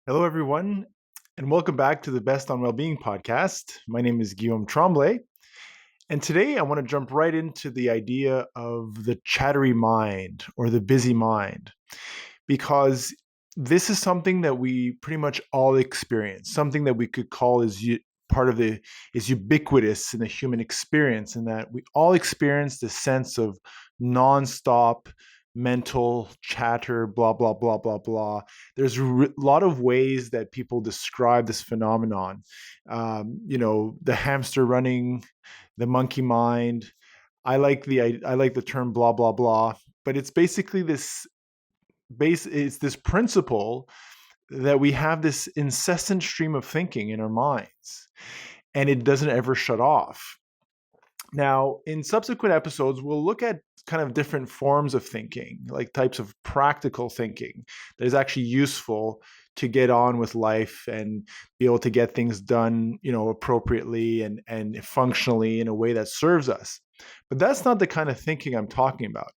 Hello, everyone, and welcome back to the Best on Wellbeing podcast. My name is Guillaume Tremblay, and today I want to jump right into the idea of the chattery mind or the busy mind, because this is something that we pretty much all experience, something that we could call part of the is ubiquitous in the human experience, in that we all experience this sense of nonstop mental chatter, blah blah blah blah blah. There's a lot of ways that people describe this phenomenon. The hamster running, the monkey mind. I like the term blah blah blah, but it's basically it's this principle that we have this incessant stream of thinking in our minds, and it doesn't ever shut off. Now, in subsequent episodes, we'll look at kind of different forms of thinking, like types of practical thinking that is actually useful to get on with life and be able to get things done, appropriately and functionally in a way that serves us. But that's not the kind of thinking I'm talking about.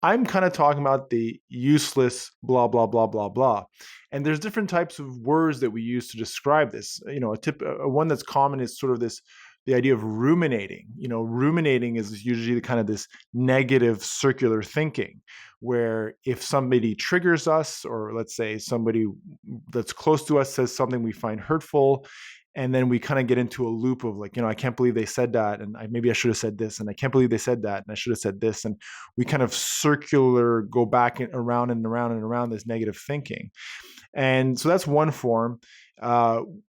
I'm kind of talking about the useless blah blah blah blah blah. And there's different types of words that we use to describe this. One that's common is sort of this the idea of ruminating. Ruminating is usually the kind of this negative circular thinking, where if somebody triggers us, or let's say somebody that's close to us says something we find hurtful, and then we kind of get into a loop of like, I can't believe they said that, and maybe I should have said this, and I can't believe they said that, and I should have said this, and we kind of circular go back and around and around and around this negative thinking. And so that's one form.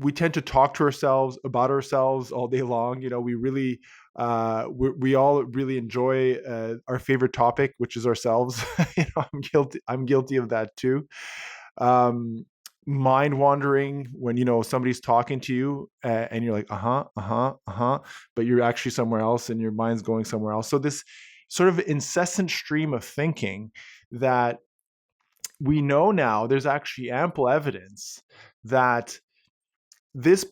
We tend to talk to ourselves about ourselves all day long. We all really enjoy our favorite topic, which is ourselves. I'm guilty of that too. Um, Mind wandering when somebody's talking to you, and you're like but you're actually somewhere else and your mind's going somewhere else. So this sort of incessant stream of thinking that we know now, there's actually ample evidence that this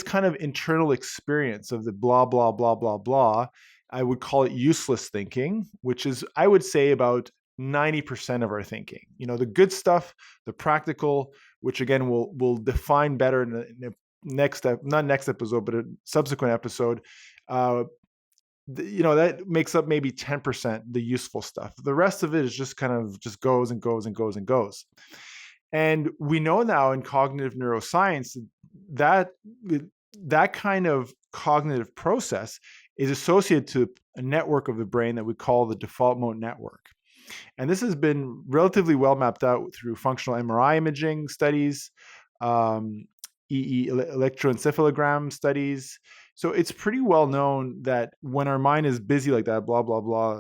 kind of internal experience of the blah blah blah blah blah, I would call it useless thinking, which is, I would say, about 90% of our thinking. The good stuff, the practical, which again we'll define better in a not next episode, but a subsequent episode. uh, that makes up maybe 10% the useful stuff. The rest of it is just kind of just goes and goes and goes and goes. And we know now in cognitive neuroscience that that kind of cognitive process is associated to a network of the brain that we call the default mode network. And this has been relatively well mapped out through functional MRI imaging studies, electroencephalogram studies. So it's pretty well known that when our mind is busy like that, blah blah blah,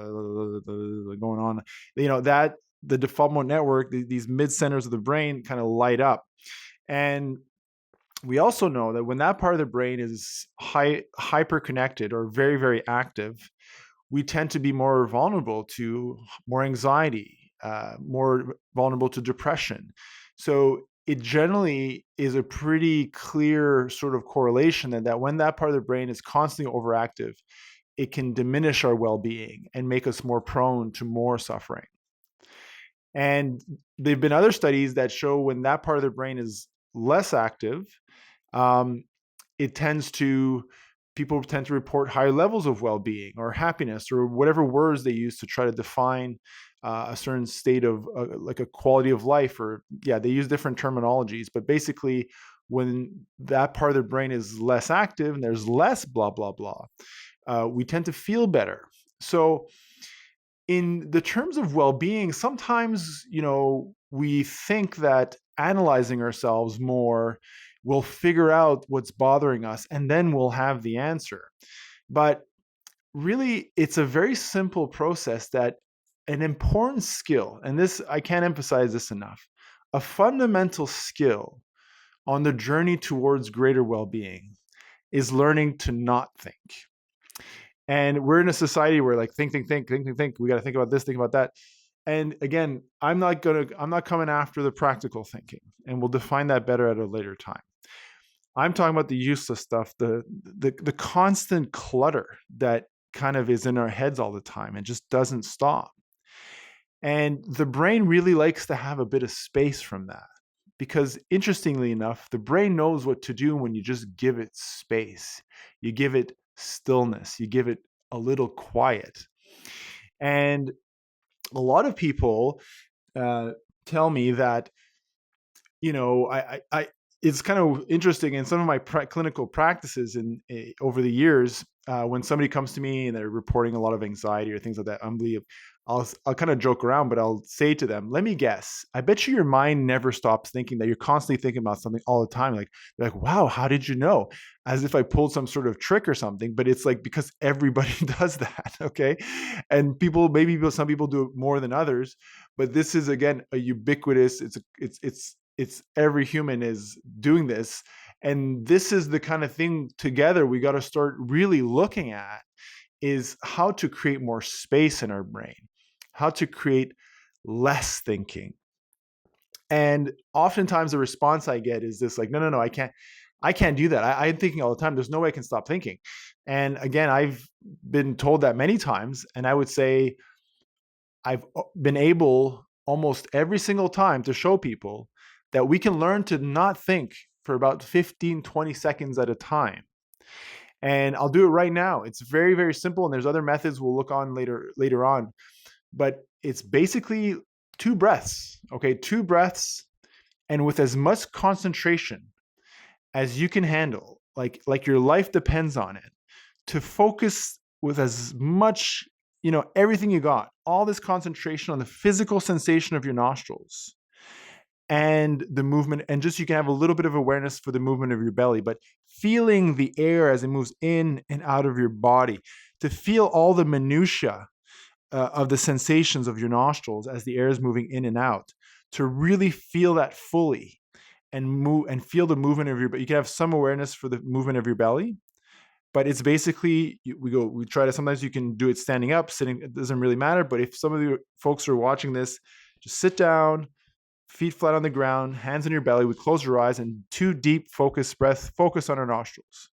going on, that the default mode network, these mid centers of the brain, kind of light up. And we also know that when that part of the brain is hyper connected or very very active, we tend to be more vulnerable to more anxiety, more vulnerable to depression. So it generally is a pretty clear sort of correlation that when that part of the brain is constantly overactive, it can diminish our well-being and make us more prone to more suffering. And there've been other studies that show when that part of the brain is less active, um, it tends to people tend to report higher levels of well-being or happiness or whatever words they use to try to define a certain state of like a quality of life. Or they use different terminologies, but basically when that part of the brain is less active and there's less blah blah blah, we tend to feel better. So in the terms of well-being, sometimes we think that analyzing ourselves more will figure out what's bothering us and then we'll have the answer. But really, it's a very simple process that an important skill, and this, I can't emphasize this enough, a fundamental skill on the journey towards greater well-being is learning to not think. And we're in a society where like think. We got to think about this, think about that. And again, I'm not coming after the practical thinking, and we'll define that better at a later time. I'm talking about the useless stuff, the constant clutter that kind of is in our heads all the time and just doesn't stop. And the brain really likes to have a bit of space from that. because interestingly enough, the brain knows what to do when you just give it space. You give it stillness, you give it a little quiet. And a lot of people uh, tell me that, it's kind of interesting in some of my clinical practices over the years, when somebody comes to me and they're reporting a lot of anxiety or things like that. I'll kind of joke around, but I'll say to them, "Let me guess. I bet you your mind never stops thinking, that you're constantly thinking about something all the time." Like they're like, "Wow, how did you know?" As if I pulled some sort of trick or something. But it's like, because everybody does that, okay? And some people do it more than others, but this is, again, a ubiquitous. It's every human is doing this. And this is the kind of thing together we got to start really looking at, is how to create more space in our brain, how to create less thinking. And oftentimes the response I get is this, like, no, I can't do that. I'm thinking all the time. There's no way I can stop thinking. And again, I've been told that many times. And I would say I've been able almost every single time to show people that we can learn to not think for about 15, 20 seconds at a time. And I'll do it right now. It's very, very simple. And there's other methods we'll look on later on. But it's basically 2 breaths. Okay, 2 breaths, and with as much concentration as you can handle, like your life depends on it, to focus with as much, everything you got, all this concentration on the physical sensation of your nostrils and the movement, and just, you can have a little bit of awareness for the movement of your belly, but feeling the air as it moves in and out of your body, to feel all the minutia of the sensations of your nostrils as the air is moving in and out, to really feel that fully and move and feel the movement of your. But you can have some awareness for the movement of your belly, but it's basically, we try to, sometimes you can do it standing up, sitting, it doesn't really matter. But if some of you folks are watching this, just sit down, feet flat on the ground, hands on your belly, we close your eyes, and 2 deep focused breaths, focus on our nostrils.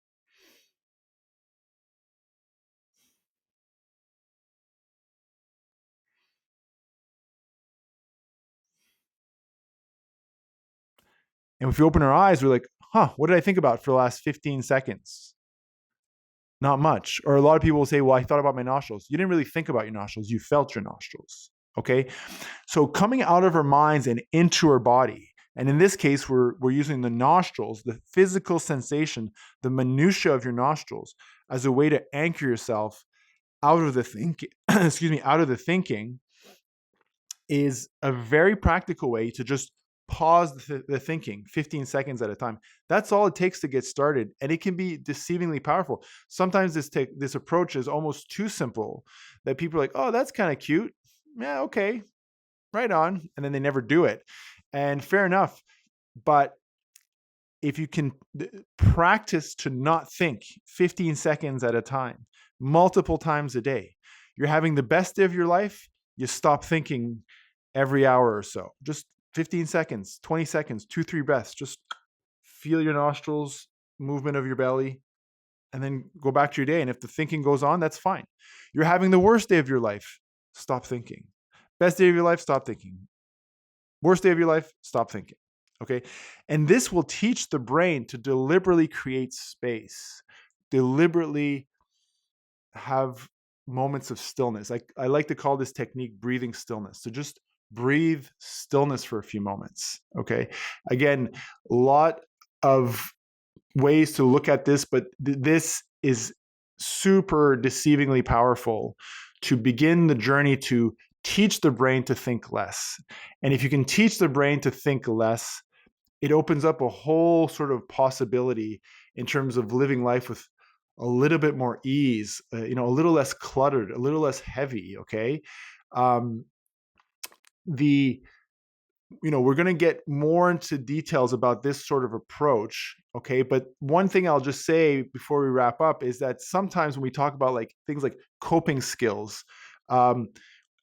And if we open our eyes, we're like, what did I think about for the last 15 seconds? Not much. Or a lot of people will say, well, I thought about my nostrils. You didn't really think about your nostrils. You felt your nostrils. Okay. So coming out of our minds and into our body. And in this case, we're using the nostrils, the physical sensation, the minutia of your nostrils, as a way to anchor yourself out of the thinking, out of the thinking, is a very practical way to just pause the thinking 15 seconds at a time. That's all it takes to get started. And it can be deceivingly powerful. Sometimes this approach is almost too simple, that people are like, oh, that's kind of cute. Yeah, okay, right on. And then they never do it. And fair enough. But if you can practice to not think 15 seconds at a time, multiple times a day, you're having the best day of your life. You stop thinking every hour or so. Just 15 seconds, 20 seconds, 2, 3 breaths. Just feel your nostrils, movement of your belly, and then go back to your day. And if the thinking goes on, that's fine. You're having the worst day of your life. Stop thinking. Best day of your life, stop thinking. Worst day of your life, stop thinking. Okay. And this will teach the brain to deliberately create space, deliberately have moments of stillness. I like to call this technique breathing stillness. So just breathe stillness for a few moments. Okay. Again, a lot of ways to look at this, but this is super deceivingly powerful to begin the journey to teach the brain to think less. And if you can teach the brain to think less, it opens up a whole sort of possibility in terms of living life with a little bit more ease, a little less cluttered, a little less heavy. Okay. Um, we're going to get more into details about this sort of approach. Okay. But one thing I'll just say before we wrap up is that sometimes when we talk about like things like coping skills,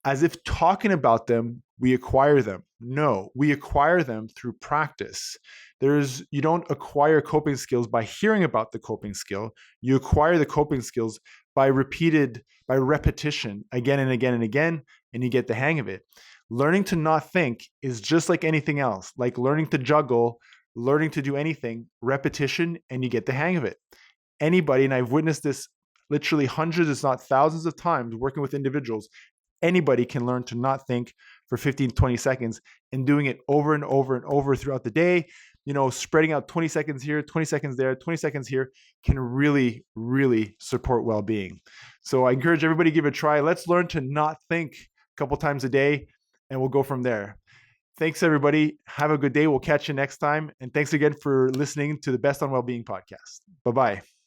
as if talking about them, we acquire them. No, we acquire them through practice. You don't acquire coping skills by hearing about the coping skill. You acquire the coping skills by repetition, again and again and again, and you get the hang of it. Learning to not think is just like anything else, like learning to juggle, learning to do anything, repetition, and you get the hang of it. Anybody, and I've witnessed this literally hundreds, if not thousands of times working with individuals, anybody can learn to not think for 15, 20 seconds and doing it over and over and over throughout the day. Spreading out 20 seconds here, 20 seconds there, 20 seconds here can really, really support well-being. So I encourage everybody to give it a try. Let's learn to not think a couple times a day, and we'll go from there. Thanks, everybody. Have a good day. We'll catch you next time. And thanks again for listening to the Best on Wellbeing podcast. Bye-bye.